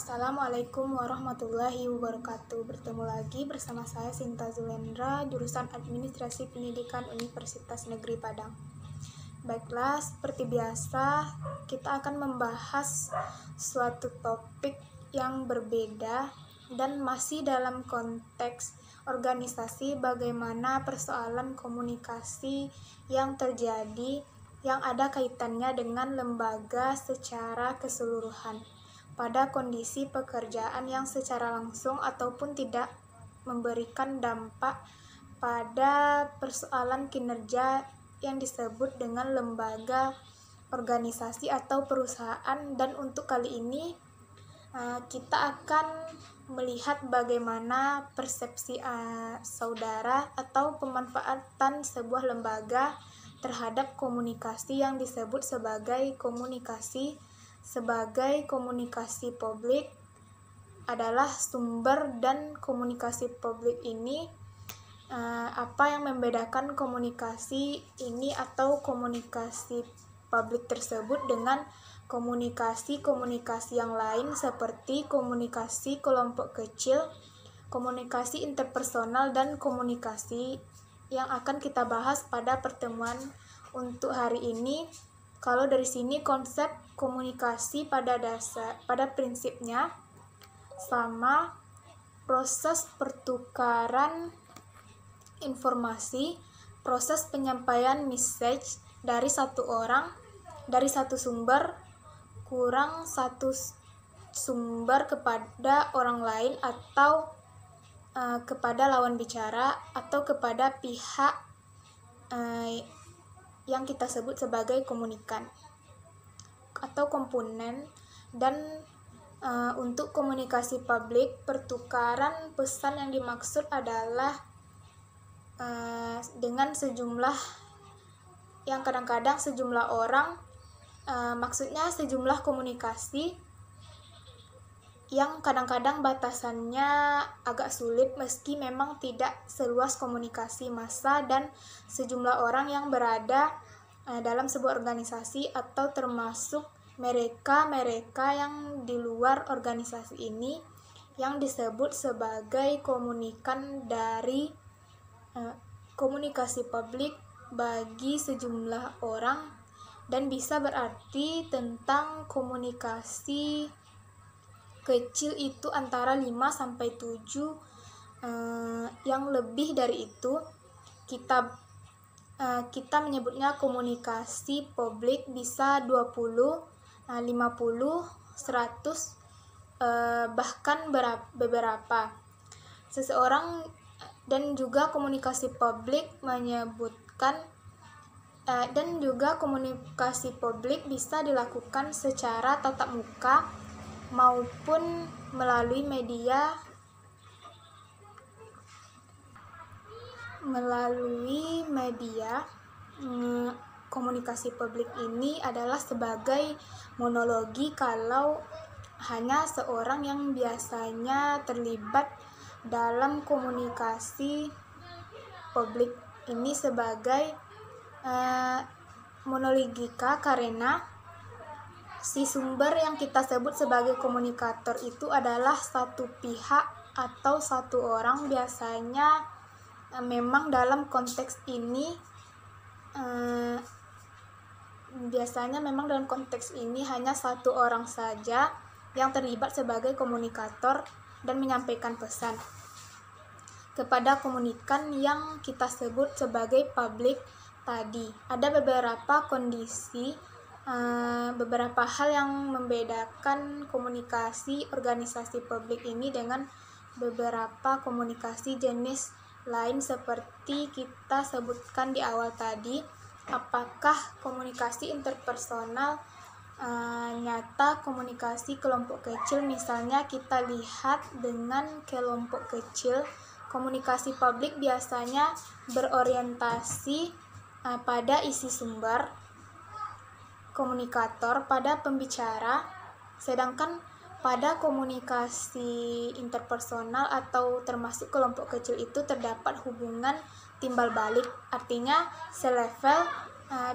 Assalamualaikum warahmatullahi wabarakatuh. Bertemu lagi bersama saya Sinta Zulendra, jurusan Administrasi Pendidikan Universitas Negeri Padang. Baiklah, seperti biasa, kita akan membahas suatu topik yang berbeda dan masih dalam konteks organisasi, bagaimana persoalan komunikasi yang terjadi yang ada kaitannya dengan lembaga secara keseluruhan pada kondisi pekerjaan yang secara langsung ataupun tidak memberikan dampak pada persoalan kinerja yang disebut dengan lembaga, organisasi atau perusahaan. Dan untuk kali ini kita akan melihat bagaimana persepsi saudara atau pemanfaatan sebuah lembaga terhadap komunikasi yang disebut sebagai komunikasi publik adalah sumber. Dan komunikasi publik ini apa yang membedakan komunikasi ini atau komunikasi publik tersebut dengan komunikasi yang lain seperti komunikasi kelompok kecil, komunikasi interpersonal, dan komunikasi yang akan kita bahas pada pertemuan untuk hari ini. Kalau dari sini konsep komunikasi pada prinsipnya sama, proses pertukaran informasi, proses penyampaian message dari satu sumber kurang satu sumber kepada orang lain atau kepada lawan bicara atau kepada pihak yang kita sebut sebagai komunikan atau komponen. Dan untuk komunikasi publik, pertukaran pesan yang dimaksud adalah dengan sejumlah yang kadang-kadang sejumlah orang, maksudnya sejumlah komunikasi yang kadang-kadang batasannya agak sulit meski memang tidak seluas komunikasi massa dan sejumlah orang yang berada dalam sebuah organisasi atau termasuk mereka yang di luar organisasi ini yang disebut sebagai komunikan dari komunikasi publik bagi sejumlah orang, dan bisa berarti tentang komunikasi kecil itu antara 5 sampai 7, yang lebih dari itu kita menyebutnya komunikasi publik bisa 20, 50, 100, bahkan beberapa seseorang. Dan juga komunikasi publik menyebutkan dan juga komunikasi publik bisa dilakukan secara tatap muka maupun melalui media komunikasi publik ini adalah sebagai monologi kalau hanya seorang yang biasanya terlibat dalam komunikasi publik ini sebagai monologika, karena si sumber yang kita sebut sebagai komunikator itu adalah satu pihak atau satu orang. Biasanya memang dalam konteks ini hanya satu orang saja yang terlibat sebagai komunikator dan menyampaikan pesan kepada komunikan yang kita sebut sebagai publik tadi. Ada beberapa kondisi, beberapa hal yang membedakan komunikasi organisasi publik ini dengan beberapa komunikasi jenis lain seperti kita sebutkan di awal tadi. Apakah komunikasi interpersonal nyata, komunikasi kelompok kecil, misalnya kita lihat dengan kelompok kecil, komunikasi publik biasanya berorientasi pada isi sumber, komunikator pada pembicara, sedangkan pada komunikasi interpersonal atau termasuk kelompok kecil itu terdapat hubungan timbal balik, artinya selevel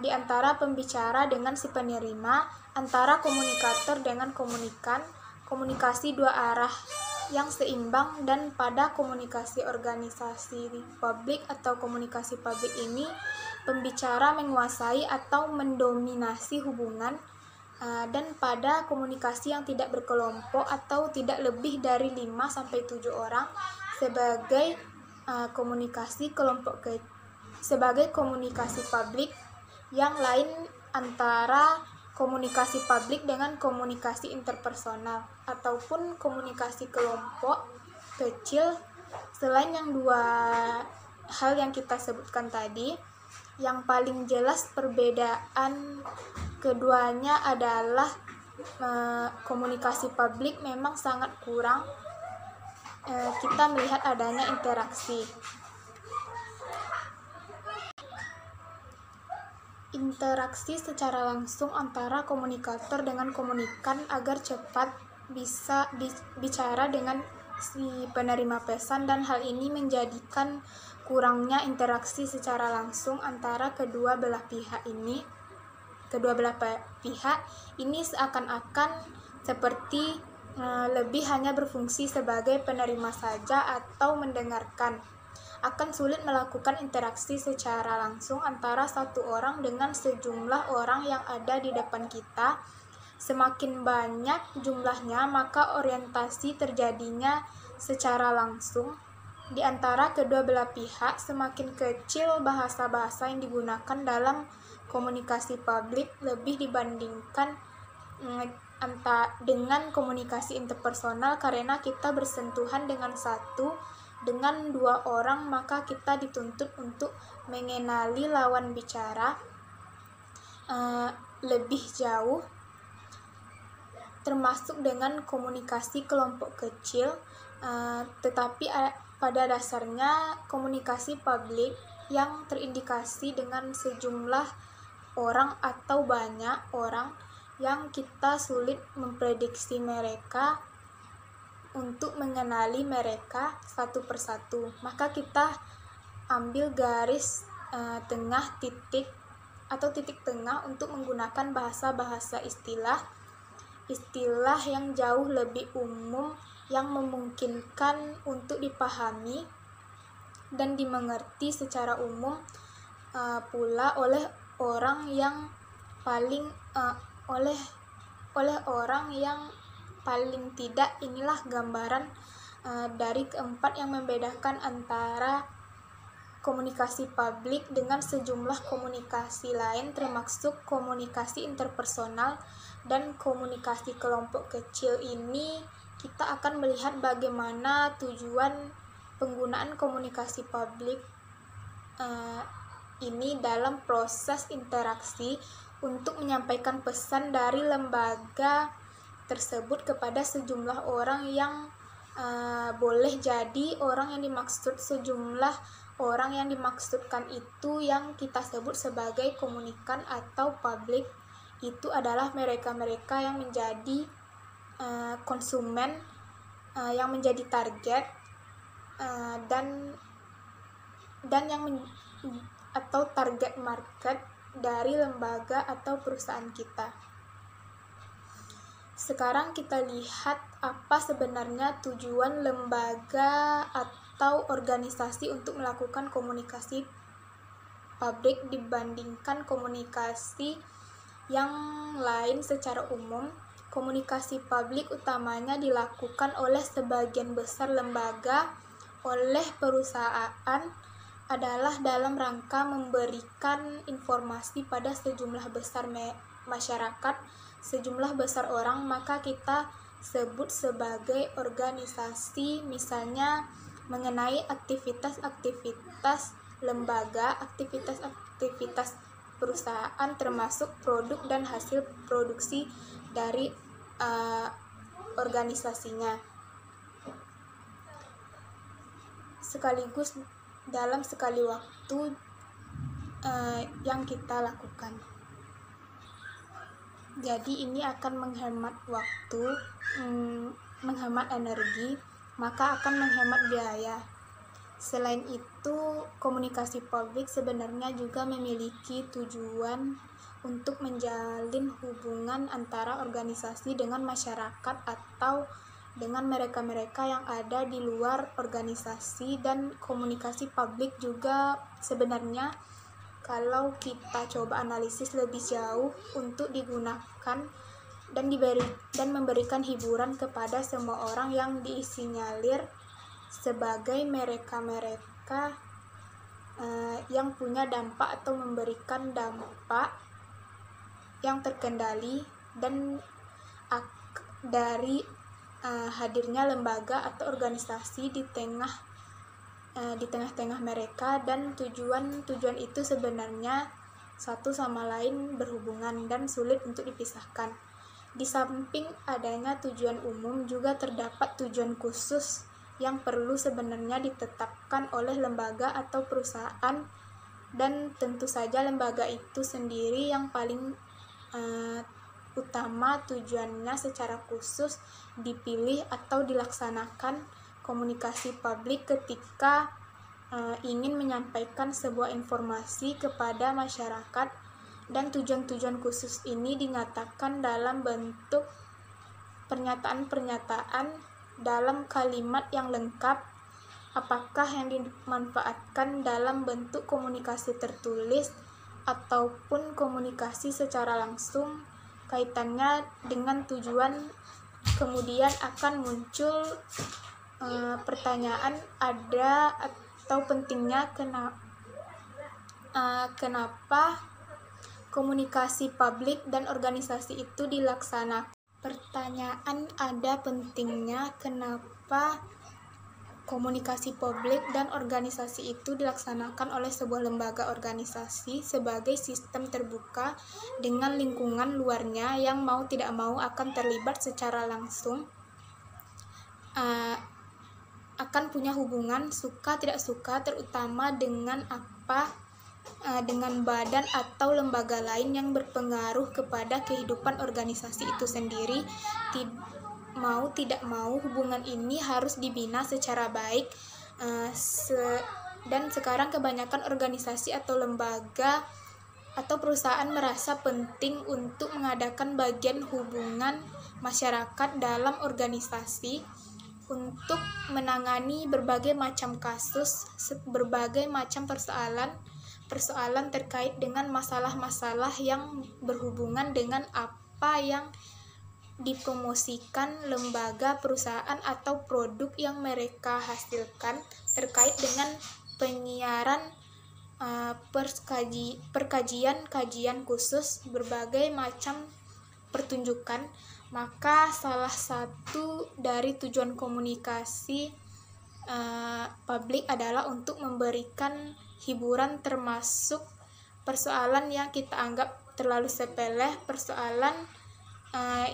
di antara pembicara dengan si penerima, antara komunikator dengan komunikan, komunikasi dua arah yang seimbang, dan pada komunikasi organisasi publik atau komunikasi publik ini pembicara menguasai atau mendominasi hubungan, dan pada komunikasi yang tidak berkelompok atau tidak lebih dari 5-7 orang sebagai komunikasi kelompok sebagai komunikasi publik. Yang lain antara komunikasi publik dengan komunikasi interpersonal ataupun komunikasi kelompok kecil. Selain yang dua hal yang kita sebutkan tadi, yang paling jelas perbedaan keduanya adalah komunikasi publik memang sangat kurang kita melihat adanya interaksi. Interaksi secara langsung antara komunikator dengan komunikan agar cepat bisa bicara dengan si penerima pesan, dan hal ini menjadikan kurangnya interaksi secara langsung antara kedua belah pihak ini. Kedua belah pihak ini seakan-akan seperti lebih hanya berfungsi sebagai penerima saja atau mendengarkan. Akan sulit melakukan interaksi secara langsung antara satu orang dengan sejumlah orang yang ada di depan kita. Semakin banyak jumlahnya, maka orientasi terjadinya secara langsung di antara kedua belah pihak. Semakin kecil bahasa-bahasa yang digunakan dalam komunikasi publik lebih dibandingkan dengan komunikasi interpersonal, karena kita bersentuhan dengan dua orang, maka kita dituntut untuk mengenali lawan bicara lebih jauh, termasuk dengan komunikasi kelompok kecil. Tetapi pada dasarnya komunikasi publik yang terindikasi dengan sejumlah orang atau banyak orang yang kita sulit memprediksi mereka untuk mengenali mereka satu persatu, maka kita ambil garis titik tengah untuk menggunakan bahasa-bahasa istilah yang jauh lebih umum, yang memungkinkan untuk dipahami dan dimengerti secara umum pula oleh orang yang paling tidak. Inilah gambaran dari keempat yang membedakan antara komunikasi publik dengan sejumlah komunikasi lain, termasuk komunikasi interpersonal dan komunikasi kelompok kecil. Ini kita akan melihat bagaimana tujuan penggunaan komunikasi publik ini dalam proses interaksi untuk menyampaikan pesan dari lembaga tersebut kepada sejumlah orang yang boleh jadi orang yang dimaksud, sejumlah orang yang dimaksudkan itu yang kita sebut sebagai komunikan atau publik, itu adalah mereka-mereka yang menjadi konsumen, yang menjadi target, dan atau target market dari lembaga atau perusahaan kita. Sekarang kita lihat apa sebenarnya tujuan lembaga atau organisasi untuk melakukan komunikasi publik dibandingkan komunikasi yang lain secara umum. Komunikasi publik utamanya dilakukan oleh sebagian besar lembaga, oleh perusahaan, adalah dalam rangka memberikan informasi pada sejumlah besar masyarakat, sejumlah besar orang, maka kita sebut sebagai organisasi. Misalnya mengenai aktivitas-aktivitas lembaga, aktivitas-aktivitas perusahaan, termasuk produk dan hasil produksi dari organisasinya. Sekaligus dalam sekali waktu yang kita lakukan. Jadi ini akan menghemat waktu, menghemat energi, maka akan menghemat biaya. Selain itu, komunikasi publik sebenarnya juga memiliki tujuan untuk menjalin hubungan antara organisasi dengan masyarakat atau dengan mereka-mereka yang ada di luar organisasi. Dan komunikasi publik juga sebenarnya kalau kita coba analisis lebih jauh untuk digunakan dan memberikan hiburan kepada semua orang yang disinyalir sebagai mereka-mereka yang punya dampak atau memberikan dampak yang terkendali dan dari hadirnya lembaga atau organisasi di tengah-tengah mereka. Dan tujuan itu sebenarnya satu sama lain berhubungan dan sulit untuk dipisahkan. Di samping adanya tujuan umum, juga terdapat tujuan khusus yang perlu sebenarnya ditetapkan oleh lembaga atau perusahaan, dan tentu saja lembaga itu sendiri yang paling utama tujuannya secara khusus dipilih atau dilaksanakan komunikasi publik ketika ingin menyampaikan sebuah informasi kepada masyarakat. Dan tujuan-tujuan khusus ini dinyatakan dalam bentuk pernyataan-pernyataan dalam kalimat yang lengkap, apakah yang dimanfaatkan dalam bentuk komunikasi tertulis ataupun komunikasi secara langsung. Kaitannya dengan tujuan, kemudian akan muncul pertanyaan ada atau pentingnya kenapa komunikasi publik dan organisasi itu dilaksanakan. Pertanyaan ada pentingnya kenapa komunikasi publik dan organisasi itu dilaksanakan oleh sebuah lembaga organisasi sebagai sistem terbuka dengan lingkungan luarnya yang mau tidak mau akan terlibat secara langsung, akan punya hubungan suka tidak suka terutama dengan dengan badan atau lembaga lain yang berpengaruh kepada kehidupan organisasi itu sendiri. Mau tidak mau hubungan ini harus dibina secara baik, dan sekarang kebanyakan organisasi atau lembaga atau perusahaan merasa penting untuk mengadakan bagian hubungan masyarakat dalam organisasi untuk menangani berbagai macam kasus, berbagai macam persoalan terkait dengan masalah-masalah yang berhubungan dengan apa yang dipromosikan lembaga, perusahaan, atau produk yang mereka hasilkan, terkait dengan penyiaran, kajian khusus, berbagai macam pertunjukan. Maka salah satu dari tujuan komunikasi publik adalah untuk memberikan hiburan, termasuk persoalan yang kita anggap terlalu sepele, persoalan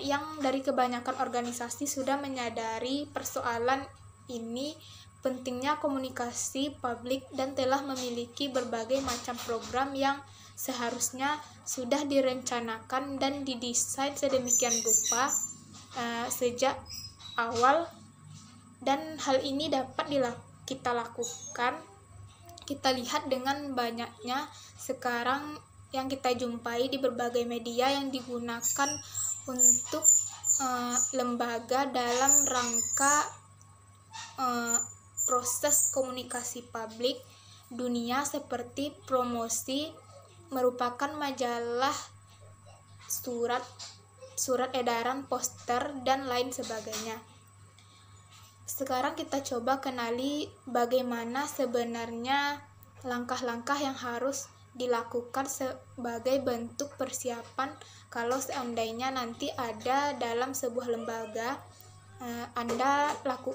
yang dari kebanyakan organisasi sudah menyadari persoalan ini pentingnya komunikasi publik dan telah memiliki berbagai macam program yang seharusnya sudah direncanakan dan didesain sedemikian rupa sejak awal. Dan hal ini dapat kita lakukan, kita lihat dengan banyaknya sekarang yang kita jumpai di berbagai media yang digunakan untuk lembaga dalam rangka proses komunikasi publik dunia, seperti promosi, merupakan majalah, surat edaran, poster, dan lain sebagainya. Sekarang kita coba kenali bagaimana sebenarnya langkah-langkah yang harus dilakukan sebagai bentuk persiapan kalau seandainya nanti ada dalam sebuah lembaga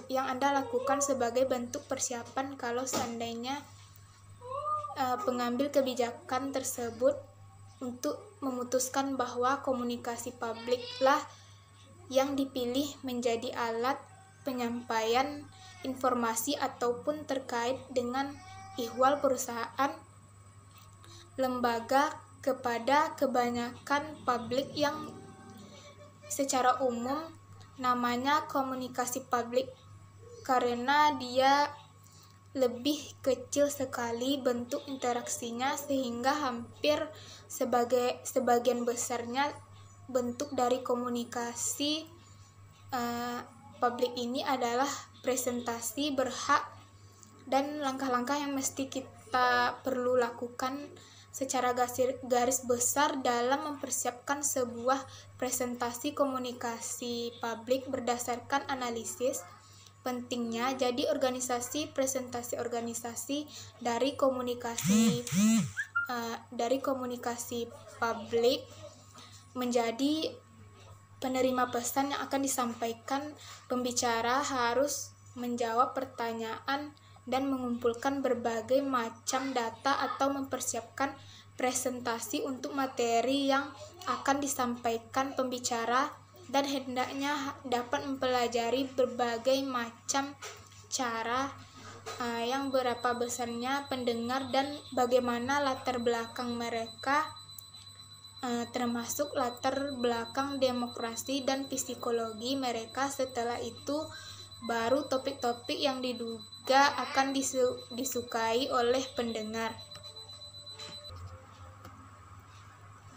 yang Anda lakukan sebagai bentuk persiapan kalau seandainya pengambil kebijakan tersebut untuk memutuskan bahwa komunikasi publiklah yang dipilih menjadi alat penyampaian informasi ataupun terkait dengan ihwal perusahaan, lembaga kepada kebanyakan publik yang secara umum namanya komunikasi publik karena dia lebih kecil sekali bentuk interaksinya, sehingga hampir sebagian besarnya bentuk dari komunikasi publik ini adalah presentasi berhak, dan langkah-langkah yang mesti kita perlu lakukan secara garis besar dalam mempersiapkan sebuah presentasi komunikasi publik berdasarkan analisis pentingnya. Jadi presentasi organisasi dari komunikasi publik menjadi penerima pesan yang akan disampaikan. Pembicara harus menjawab pertanyaan dan mengumpulkan berbagai macam data atau mempersiapkan presentasi untuk materi yang akan disampaikan pembicara, dan hendaknya dapat mempelajari berbagai macam cara yang berapa besarnya pendengar dan bagaimana latar belakang mereka, termasuk latar belakang demokrasi dan psikologi mereka. Setelah itu baru topik-topik yang diduga akan disukai oleh pendengar.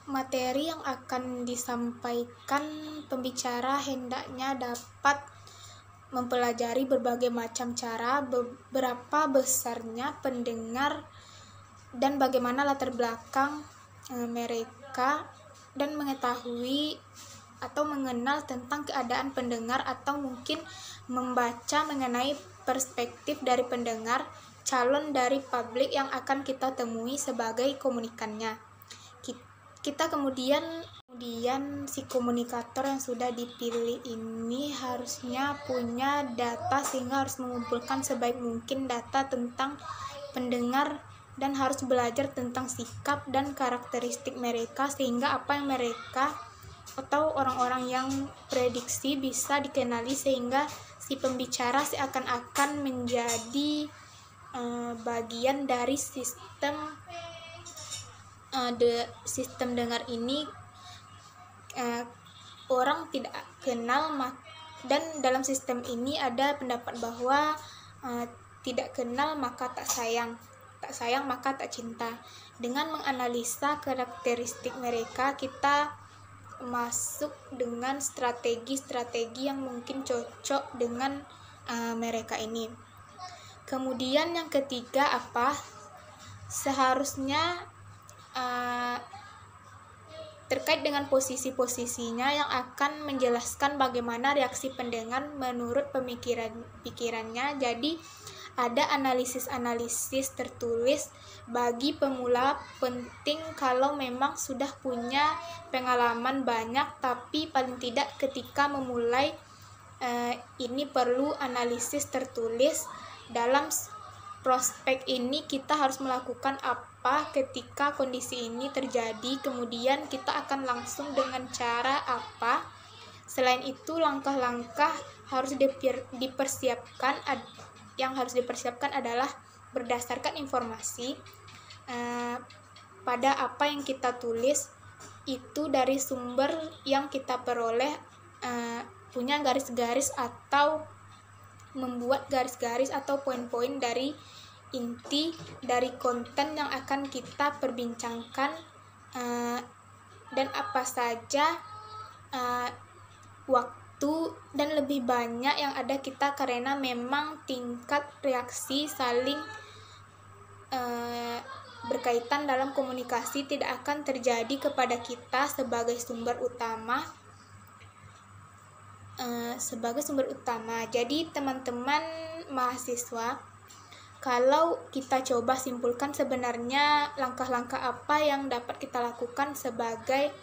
Materi yang akan disampaikan pembicara hendaknya dapat mempelajari berbagai macam cara, berapa besarnya pendengar, dan bagaimana latar belakang mereka, dan mengetahui atau mengenal tentang keadaan pendengar, atau mungkin membaca mengenai perspektif dari pendengar, calon dari publik yang akan kita temui sebagai komunikannya. Kita kemudian si komunikator yang sudah dipilih ini harusnya punya data, sehingga harus mengumpulkan sebaik mungkin data tentang pendengar dan harus belajar tentang sikap dan karakteristik mereka, sehingga apa yang mereka atau orang-orang yang prediksi bisa dikenali, sehingga si pembicara seakan-akan menjadi bagian dari sistem dengar ini. Orang tidak kenal, dan dalam sistem ini ada pendapat bahwa tidak kenal maka tak sayang maka tak cinta. Dengan menganalisa karakteristik mereka, kita masuk dengan strategi-strategi yang mungkin cocok dengan mereka ini. Kemudian yang ketiga, seharusnya terkait dengan posisi-posisinya yang akan menjelaskan bagaimana reaksi pendengar menurut pikirannya. Jadi ada analisis tertulis. Bagi pemula penting kalau memang sudah punya pengalaman banyak, tapi paling tidak ketika memulai ini perlu analisis tertulis. Dalam prospek ini kita harus melakukan apa ketika kondisi ini terjadi, kemudian kita akan langsung dengan cara apa. Selain itu, langkah-langkah harus dipersiapkan. Yang harus dipersiapkan adalah berdasarkan informasi pada apa yang kita tulis itu dari sumber yang kita peroleh, punya garis-garis atau membuat garis-garis atau poin-poin dari inti dari konten yang akan kita perbincangkan, dan apa saja waktu dan lebih banyak yang ada kita, karena memang tingkat reaksi saling berkaitan dalam komunikasi tidak akan terjadi kepada kita sebagai sumber utama. Jadi teman-teman mahasiswa, kalau kita coba simpulkan sebenarnya langkah-langkah apa yang dapat kita lakukan sebagai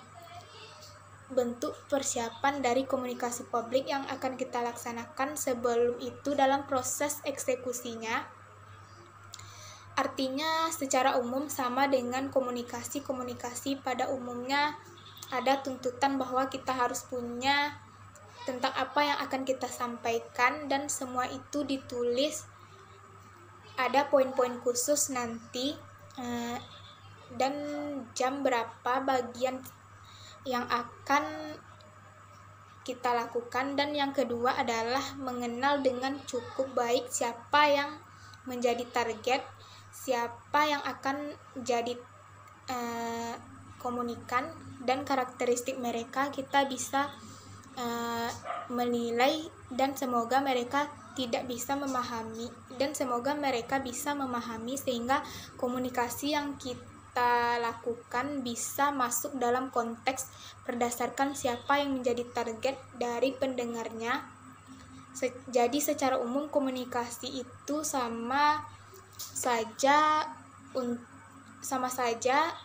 bentuk persiapan dari komunikasi publik yang akan kita laksanakan. Sebelum itu, dalam proses eksekusinya, artinya secara umum sama dengan komunikasi pada umumnya, ada tuntutan bahwa kita harus punya tentang apa yang akan kita sampaikan, dan semua itu ditulis. Ada poin-poin khusus nanti, dan jam berapa bagian yang akan kita lakukan. Dan yang kedua adalah mengenal dengan cukup baik siapa yang menjadi target, siapa yang akan jadi komunikan, dan karakteristik mereka kita bisa menilai, dan semoga mereka bisa memahami sehingga komunikasi yang kita lakukan bisa masuk dalam konteks berdasarkan siapa yang menjadi target dari pendengarnya. Jadi secara umum komunikasi itu sama saja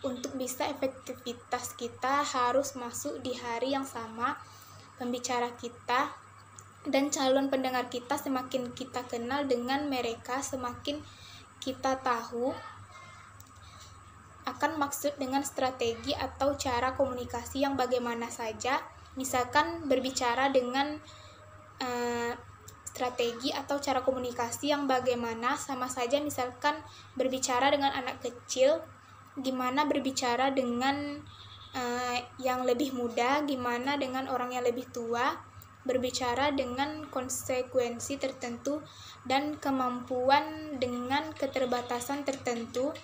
untuk bisa efektivitas kita harus masuk di hari yang sama. Pembicara kita dan calon pendengar kita, semakin kita kenal dengan mereka, semakin kita tahu akan maksud dengan strategi atau cara komunikasi yang bagaimana saja. Misalkan berbicara dengan strategi atau cara komunikasi yang bagaimana, sama saja misalkan berbicara dengan anak kecil, gimana berbicara dengan yang lebih muda, gimana dengan orang yang lebih tua, berbicara dengan konsekuensi tertentu dan kemampuan dengan keterbatasan tertentu.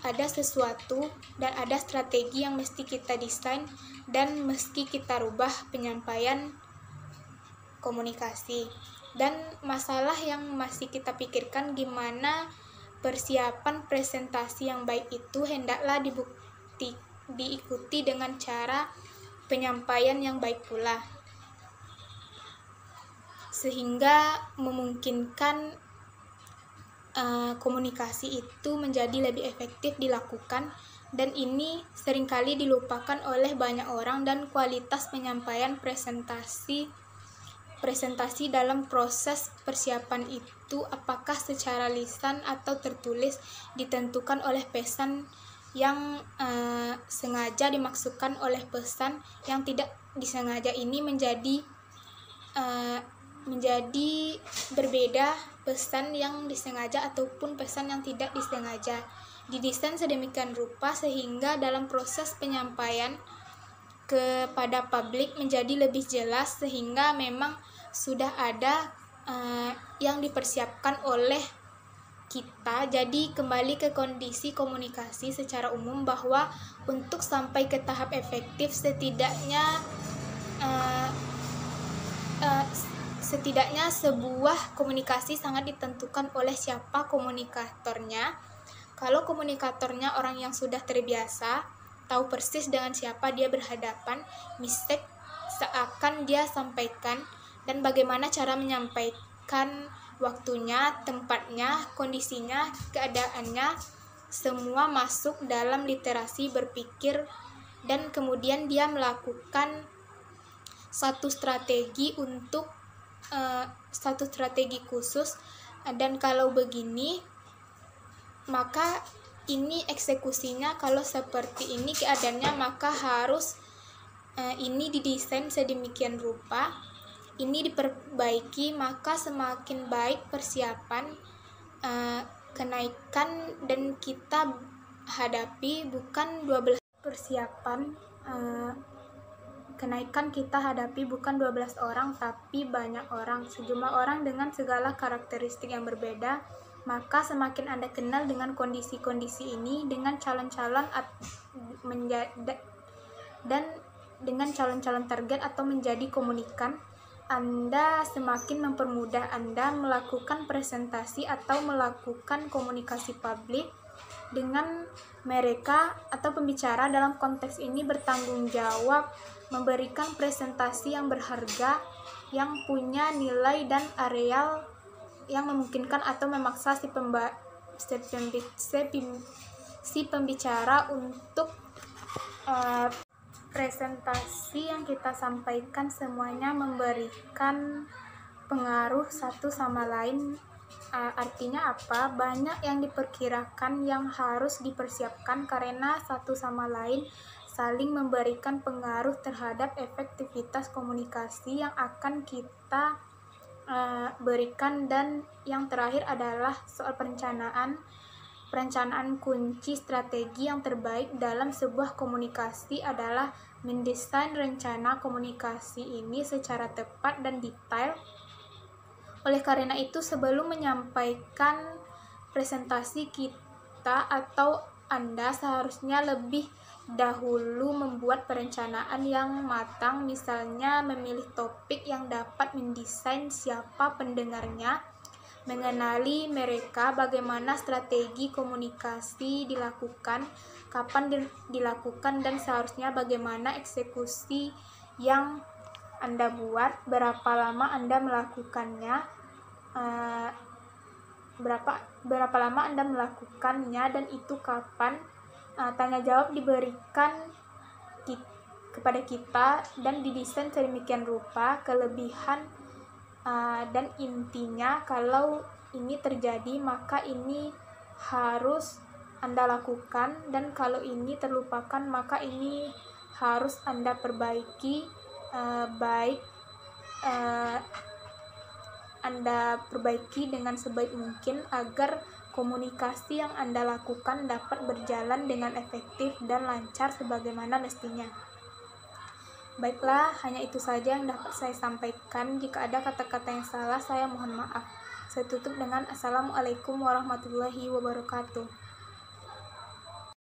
Ada sesuatu dan ada strategi yang mesti kita desain dan mesti kita rubah penyampaian komunikasi. Dan masalah yang masih kita pikirkan, gimana persiapan presentasi yang baik itu hendaklah diikuti dengan cara penyampaian yang baik pula, sehingga memungkinkan komunikasi itu menjadi lebih efektif dilakukan. Dan ini seringkali dilupakan oleh banyak orang, dan kualitas penyampaian presentasi dalam proses persiapan itu, apakah secara lisan atau tertulis, ditentukan oleh pesan yang sengaja dimaksudkan oleh pesan yang tidak disengaja. Ini menjadi berbeda pesan yang disengaja ataupun pesan yang tidak disengaja. Didesain sedemikian rupa sehingga dalam proses penyampaian kepada publik menjadi lebih jelas, sehingga memang sudah ada yang dipersiapkan oleh kita. Jadi kembali ke kondisi komunikasi secara umum, bahwa untuk sampai ke tahap efektif setidaknya sebuah komunikasi sangat ditentukan oleh siapa komunikatornya. Kalau komunikatornya orang yang sudah terbiasa, tahu persis dengan siapa dia berhadapan, mistake seakan dia sampaikan, dan bagaimana cara menyampaikan, waktunya, tempatnya, kondisinya, keadaannya, semua masuk dalam literasi berpikir, dan kemudian dia melakukan satu strategi khusus. Dan kalau begini, maka ini eksekusinya, kalau seperti ini keadaannya, maka harus ini didesain sedemikian rupa, ini diperbaiki, maka semakin baik persiapan kenaikan, dan kita hadapi bukan 12 persiapan kenaikan kita hadapi bukan 12 orang, tapi banyak orang, sejumlah orang dengan segala karakteristik yang berbeda. Maka semakin Anda kenal dengan kondisi-kondisi ini, dengan calon-calon dan dengan calon-calon target atau menjadi komunikan, Anda semakin mempermudah Anda melakukan presentasi atau melakukan komunikasi publik dengan mereka atau pembicara. Dalam konteks ini bertanggung jawab memberikan presentasi yang berharga, yang punya nilai dan areal yang memungkinkan atau memaksa si pembicara untuk presentasi yang kita sampaikan semuanya memberikan pengaruh satu sama lain. Artinya apa? Banyak yang diperkirakan yang harus dipersiapkan karena satu sama lain saling memberikan pengaruh terhadap efektivitas komunikasi yang akan kita berikan. Dan yang terakhir adalah soal perencanaan kunci strategi yang terbaik dalam sebuah komunikasi adalah mendesain rencana komunikasi ini secara tepat dan detail. Oleh karena itu, sebelum menyampaikan presentasi, kita atau Anda seharusnya lebih dahulu membuat perencanaan yang matang, misalnya memilih topik yang dapat mendesain siapa pendengarnya, mengenali mereka, bagaimana strategi komunikasi dilakukan, kapan dilakukan, dan seharusnya bagaimana eksekusi yang Anda buat, berapa lama Anda melakukannya, berapa lama Anda melakukannya, dan itu kapan. Tanya jawab diberikan kepada kita dan didesain sedemikian rupa, kelebihan dan intinya. Kalau ini terjadi, maka ini harus Anda lakukan, dan kalau ini terlupakan, maka ini harus Anda perbaiki. Anda perbaiki dengan sebaik mungkin agar komunikasi yang Anda lakukan dapat berjalan dengan efektif dan lancar sebagaimana mestinya. Baiklah, hanya itu saja yang dapat saya sampaikan. Jika ada kata-kata yang salah, saya mohon maaf. Saya tutup dengan Assalamualaikum warahmatullahi wabarakatuh.